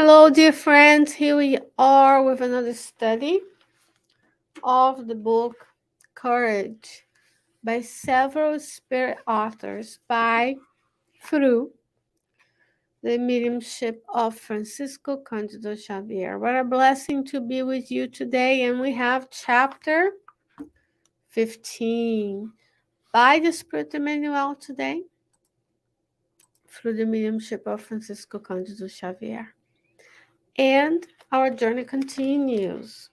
Hello, dear friends. Here we are with another study of the book Courage by several spirit authors by through the mediumship of Francisco Cândido Xavier. What a blessing to be with you today. And we have chapter 15 by the Spirit Emmanuel today through the mediumship of Francisco Cândido Xavier. And our journey continues.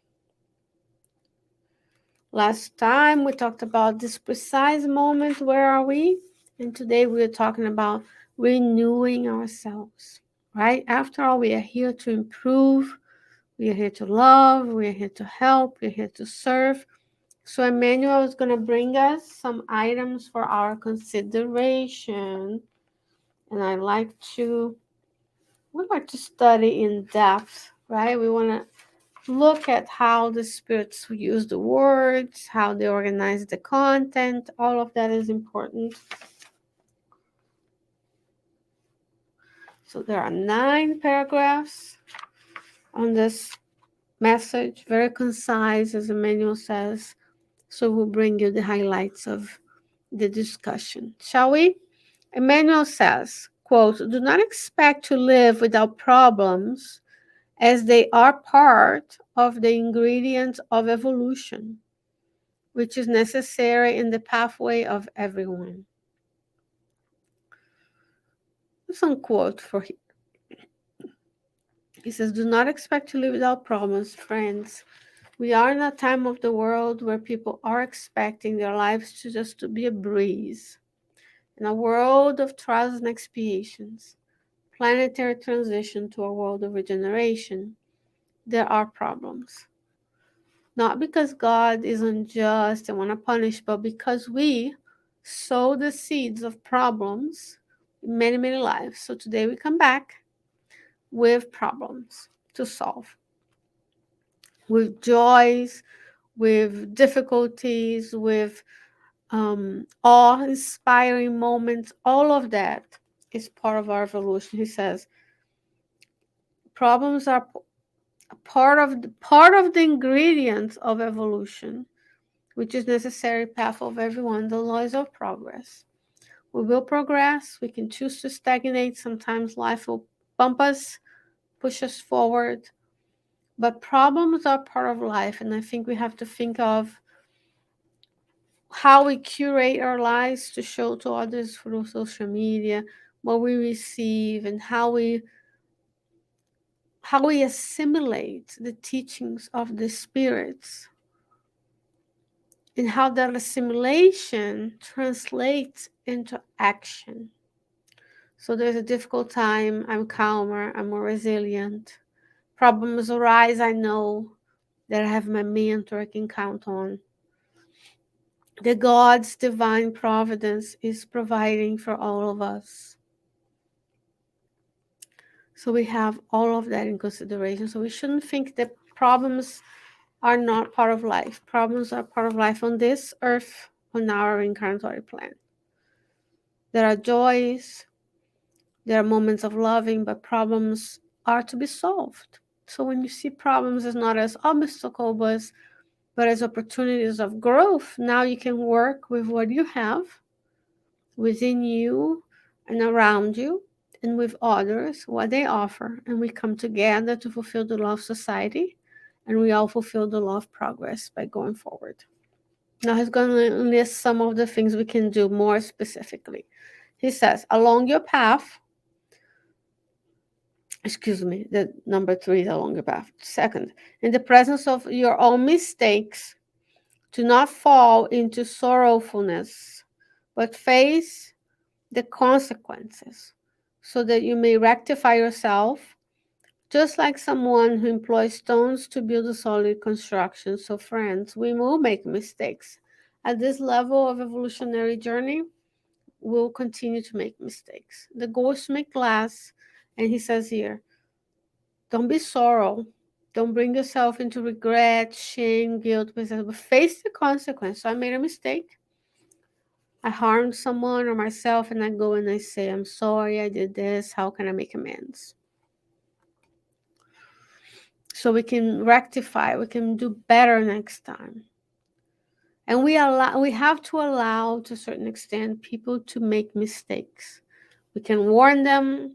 Last time we talked about this precise moment, where are we? And today we are talking about renewing ourselves, right? After all, we are here to improve, we are here to love, we are here to help, we are here to serve. So Emmanuel is going to bring us some items for our consideration. And we like to study in depth, right? We want to look at how the spirits use the words, how they organize the content. All of that is important. So there are 9 paragraphs on this message, very concise, as Emmanuel says. So we'll bring you the highlights of the discussion. Shall we? Emmanuel says, quote, "Do not expect to live without problems, as they are part of the ingredients of evolution, which is necessary in the pathway of everyone." Some quote for him. He says, "Do not expect to live without problems, friends. We are in a time of the world where people are expecting their lives to just to be a breeze. In a world of trials and expiations, planetary transition to a world of regeneration, there are problems. Not because God is unjust and want to punish, but because we sow the seeds of problems in many, many lives. So today we come back with problems to solve, with joys, with difficulties, with awe-inspiring moments. All of that is part of our evolution. He says problems are part of the ingredients of evolution, which is necessary path of everyone, the laws of progress. We will progress. We can choose to stagnate. Sometimes life will bump us, push us forward. But problems are part of life. And I think we have to think of how we curate our lives to show to others through social media, what we receive, and how we assimilate the teachings of the spirits, and how that assimilation translates into action. So there's a difficult time, I'm calmer, I'm more resilient. Problems arise, I know that I have my mentor I can count on. The God's divine providence is providing for all of us. So we have all of that in consideration. So we shouldn't think that problems are not part of life. Problems are part of life on this earth, on our incarnatory plan. There are joys, there are moments of loving, but problems are to be solved. So when you see problems as not as obstacles, but as opportunities of growth, now you can work with what you have within you and around you, and with others, what they offer. And we come together to fulfill the law of society, and we all fulfill the law of progress by going forward. Now he's going to list some of the things we can do more specifically. He says, along your path, the number 3 is along your path. Second, in the presence of your own mistakes, do not fall into sorrowfulness, but face the consequences, so that you may rectify yourself, just like someone who employs stones to build a solid construction. So, friends, we will make mistakes. At this level of evolutionary journey, we'll continue to make mistakes. The ghosts make glass, and he says here, don't be sorrow. Don't bring yourself into regret, shame, guilt, but face the consequence. So I made a mistake. I harmed someone or myself, and I go and I say, I'm sorry, I did this. How can I make amends? so we can rectify, we can do better next time. And we have to allow, to a certain extent, people to make mistakes. We can warn them,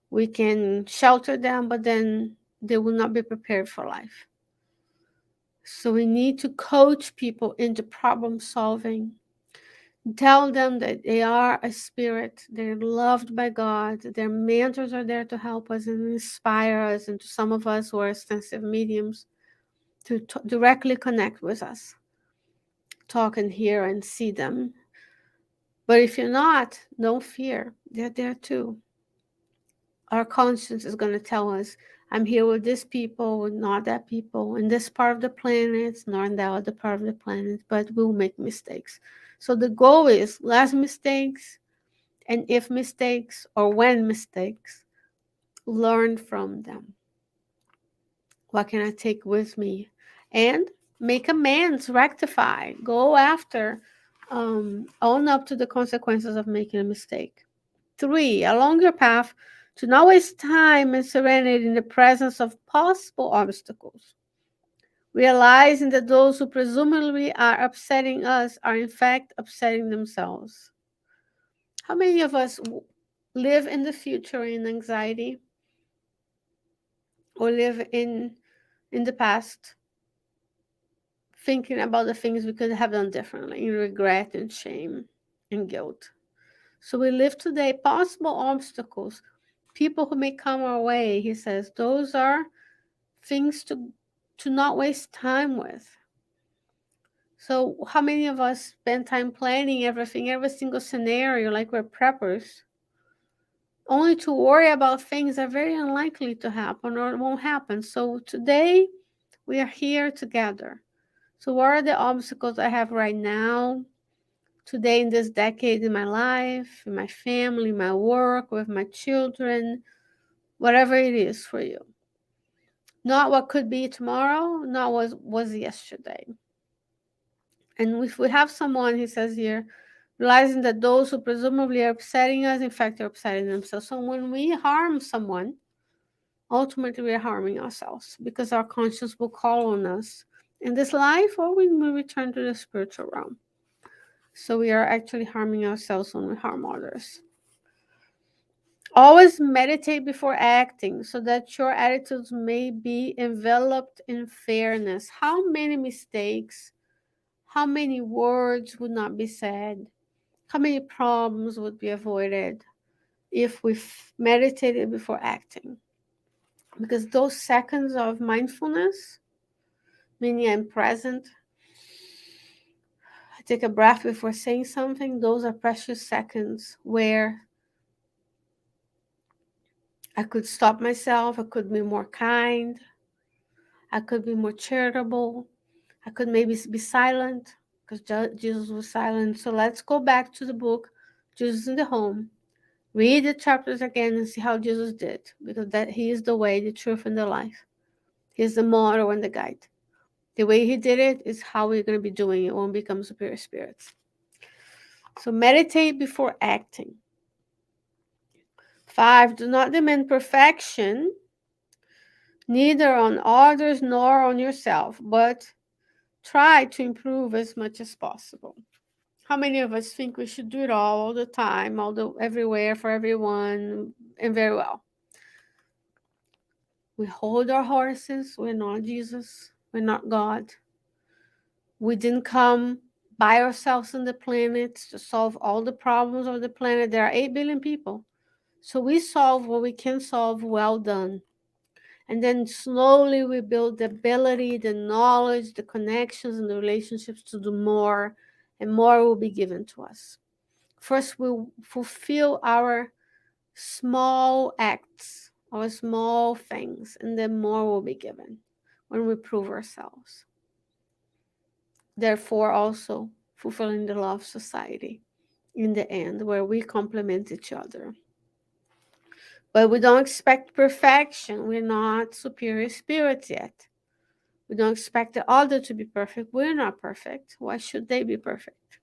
we can shelter them, but then they will not be prepared for life. So we need to coach people into problem solving. Tell them that they are a spirit, they're loved by God, their mentors are there to help us and inspire us, and to some of us who are sensitive mediums to directly connect with us, talk and hear and see them. But if you're not, don't fear, they're there too. Our conscience is going to tell us, I'm here with this people, with not that people, in this part of the planet, nor in that other part of the planet, but we'll make mistakes. So the goal is less mistakes, and if mistakes or when mistakes, learn from them. What can I take with me? And make amends, rectify, go after, own up to the consequences of making a mistake. 3, along your path, to not waste time and serenity in the presence of possible obstacles. Realizing that those who presumably are upsetting us are in fact upsetting themselves. How many of us live in the future in anxiety, or live in the past thinking about the things we could have done differently, in regret and shame and guilt? So we live today, possible obstacles, people who may come our way. He says those are things to not waste time with. So how many of us spend time planning everything, every single scenario, like we're preppers, only to worry about things that are very unlikely to happen or won't happen? So today we are here together. So what are the obstacles I have right now, today, in this decade, in my life, in my family, my work, with my children, whatever it is for you? Not what could be tomorrow, not what was yesterday. And if we have someone, he says here, realizing that those who presumably are upsetting us, in fact, are upsetting themselves. So when we harm someone, ultimately we are harming ourselves, because our conscience will call on us in this life or when we return to the spiritual realm. So we are actually harming ourselves when we harm others. Always meditate before acting, so that your attitudes may be enveloped in fairness. How many mistakes, how many words would not be said? How many problems would be avoided if we meditated before acting? Because those seconds of mindfulness, meaning I'm present, I take a breath before saying something, those are precious seconds where I could stop myself, I could be more kind, I could be more charitable, I could maybe be silent, because Jesus was silent. So let's go back to the book, Jesus in the Home. Read the chapters again and see how Jesus did, because that he is the way, the truth, and the life. He is the model and the guide. The way he did it is how we're going to be doing it when we become superior spirits. So meditate before acting. 5, do not demand perfection, neither on others nor on yourself, but try to improve as much as possible. How many of us think we should do it all the time, everywhere, for everyone, and very well? We hold our horses. We're not Jesus. We're not God. We didn't come by ourselves on the planet to solve all the problems of the planet. There are 8 billion people. So we solve what we can solve. Well done. And then slowly we build the ability, the knowledge, the connections, and the relationships to do more, and more will be given to us. First, we'll fulfill our small acts, our small things, and then more will be given when we prove ourselves. Therefore, also fulfilling the law of society in the end, where we complement each other. But we don't expect perfection. We're not superior spirits yet. We don't expect the other to be perfect. We're not perfect. Why should they be perfect?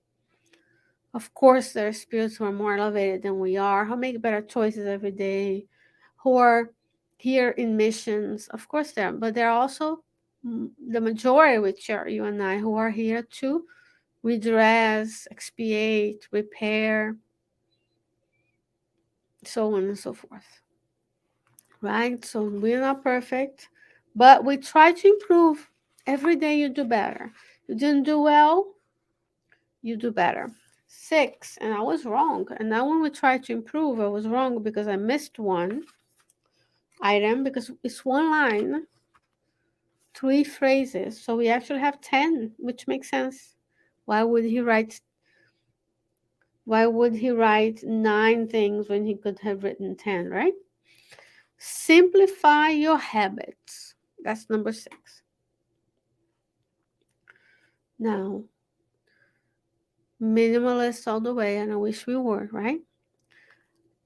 Of course, there are spirits who are more elevated than we are, who make better choices every day, who are here in missions. Of course, there, but there are also the majority, which are you and I, who are here to redress, expiate, repair, so on and so forth. Right? So we're not perfect, but we try to improve. Every day you do better. You didn't do well, you do better. 6, and I was wrong. And now when we try to improve, I was wrong because I missed one item because it's one line, 3 phrases. So we actually have 10, which makes sense. Why would he write 9 things when he could have written 10, right? Simplify your habits. That's number 6. Now, minimalist all the way, and I wish we were, right?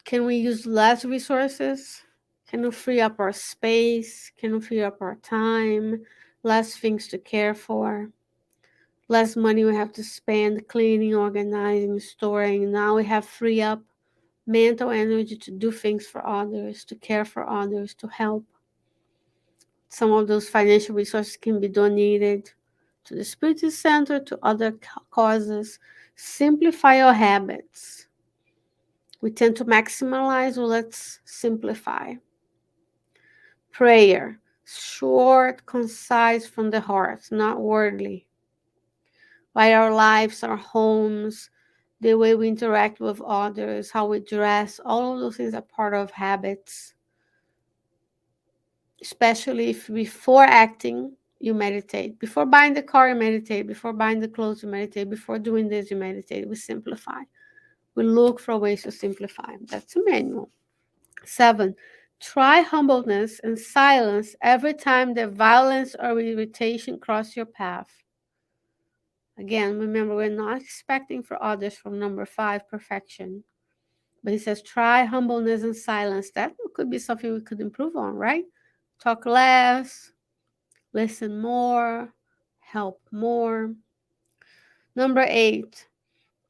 Can we use less resources? Can we free up our space? Can we free up our time? Less things to care for? Less money we have to spend cleaning, organizing, storing. Now we have free up mental energy to do things for others, to care for others, to help. Some of those financial resources can be donated to the Spirit Center, to other causes. Simplify your habits. We tend to maximize, well, let's simplify. Prayer, short, concise, from the heart, not worldly. By our lives, our homes, the way we interact with others, how we dress, all of those things are part of habits. Especially if before acting, you meditate. Before buying the car, you meditate. Before buying the clothes, you meditate. Before doing this, you meditate. We simplify. We look for ways to simplify. That's a manual. 7, try humbleness and silence every time that violence or irritation cross your path. Again, remember, we're not expecting for others from number 5 perfection. But he says, try humbleness and silence. That could be something we could improve on, right? Talk less, listen more, help more. Number 8,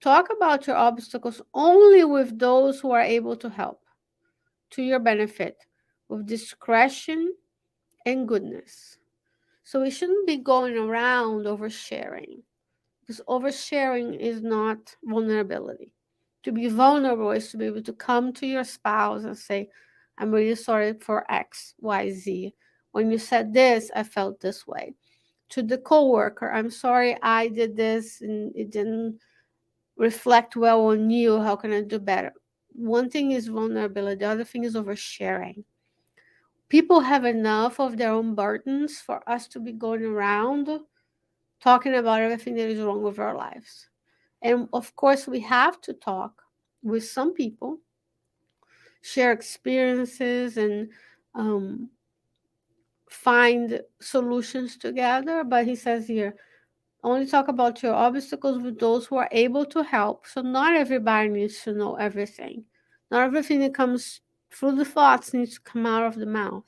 talk about your obstacles only with those who are able to help to your benefit, with discretion and goodness. So we shouldn't be going around oversharing, because oversharing is not vulnerability. To be vulnerable is to be able to come to your spouse and say, I'm really sorry for X, Y, Z. When you said this, I felt this way. To the coworker, I'm sorry I did this and it didn't reflect well on you. How can I do better? One thing is vulnerability, the other thing is oversharing. People have enough of their own burdens for us to be going around talking about everything that is wrong with our lives. And of course, we have to talk with some people, share experiences, and find solutions together. But he says here, only talk about your obstacles with those who are able to help. So not everybody needs to know everything. Not everything that comes through the thoughts needs to come out of the mouth,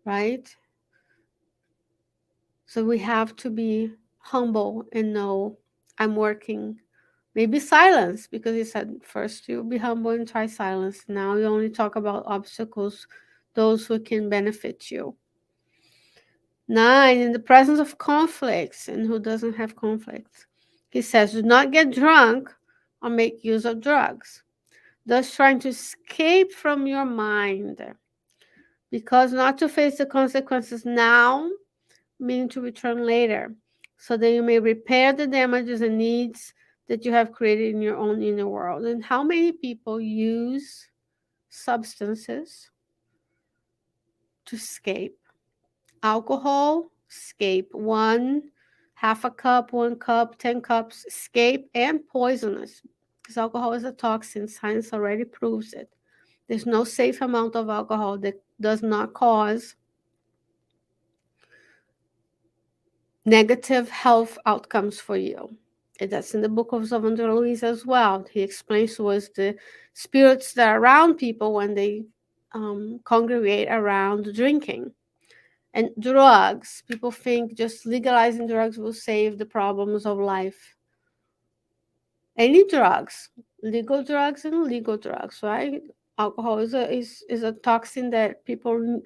right? So we have to be humble and know I'm working. Maybe silence, because he said first you be humble and try silence. Now you only talk about obstacles, those who can benefit you. 9, in the presence of conflicts, and who doesn't have conflicts? He says, do not get drunk or make use of drugs, thus trying to escape from your mind, because not to face the consequences now, meaning to return later, so that you may repair the damages and needs that you have created in your own inner world. And how many people use substances to escape? Alcohol, escape. 1/2 cup, 1 cup, 10 cups, escape, and poisonous. Because alcohol is a toxin. Science already proves it. There's no safe amount of alcohol that does not cause negative health outcomes for you. And that's in the book of Salvador Luis as well. He explains to us the spirits that are around people when they congregate around drinking. And drugs, people think just legalizing drugs will save the problems of life. Any drugs, legal drugs and illegal drugs, right? Alcohol is a toxin that people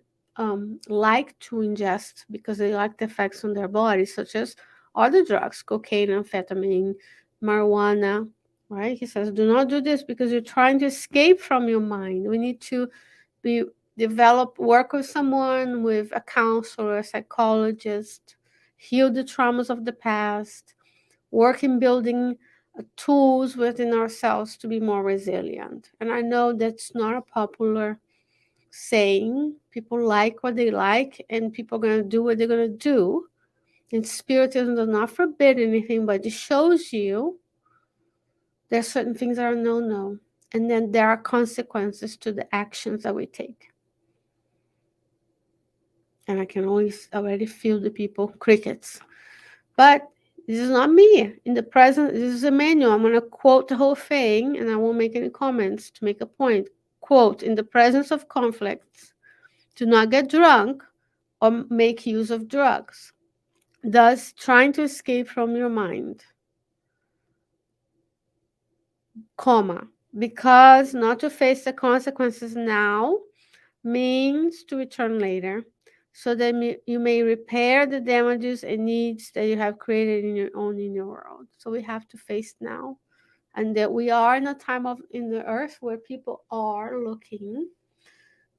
like to ingest because they like the effects on their body, such as other drugs, cocaine, amphetamine, marijuana. Right? He says, do not do this because you're trying to escape from your mind. We need to be develop work with someone, with a counselor, a psychologist, heal the traumas of the past, work in building tools within ourselves to be more resilient. And I know that's not a popular saying. People like what they like, and people are going to do what they're going to do. And Spiritism does not forbid anything, but it shows you there's certain things that are no. And then there are consequences to the actions that we take. And I can always already feel the people crickets. But this is not me. In the present, this is a manual. I'm going to quote the whole thing and I won't make any comments to make a point. Quote, in the presence of conflicts, do not get drunk or make use of drugs, thus trying to escape from your mind. Comma, because not to face the consequences now means to return later, so that you may repair the damages and needs that you have created in your own inner world. So we have to face now, and that we are in a time of in the earth where people are looking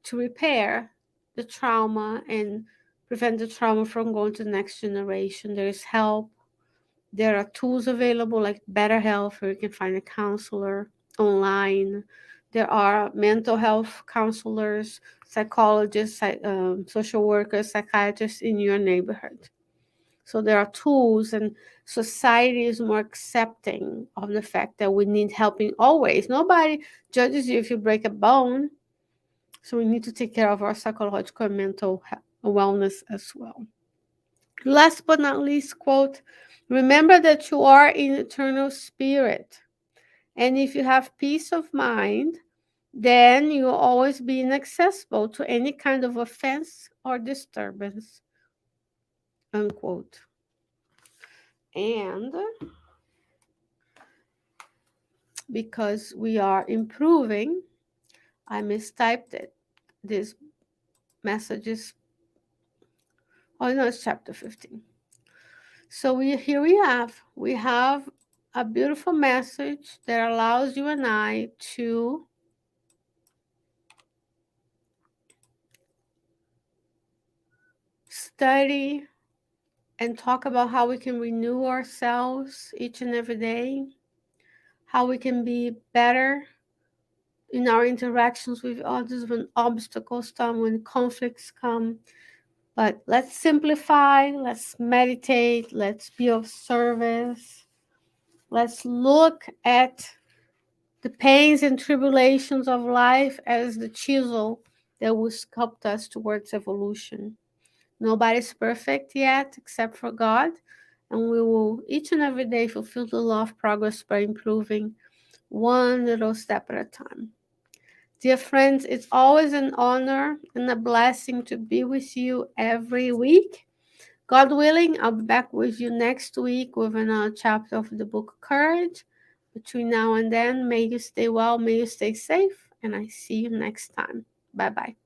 to repair the trauma and prevent the trauma from going to the next generation. There is help. There are tools available like Better Health, where you can find a counselor online. There are mental health counselors, psychologists, social workers, psychiatrists in your neighborhood. So there are tools, and society is more accepting of the fact that we need helping always. Nobody judges you if you break a bone. So we need to take care of our psychological and mental wellness as well. Last but not least, quote, remember that you are an eternal spirit. And if you have peace of mind, then you will always be inaccessible to any kind of offense or disturbance. Unquote. And because we are improving, I mistyped it. This message is, oh no, it's chapter 15. So here we have a beautiful message that allows you and I to study and talk about how we can renew ourselves each and every day, how we can be better in our interactions with others when obstacles come, when conflicts come. But let's simplify, let's meditate, let's be of service. Let's look at the pains and tribulations of life as the chisel that will sculpt us towards evolution. Nobody's perfect yet except for God, and we will each and every day fulfill the law of progress by improving one little step at a time. Dear friends, it's always an honor and a blessing to be with you every week. God willing, I'll be back with you next week with another chapter of the book Courage. Between now and then, may you stay well, may you stay safe, and I see you next time. Bye bye.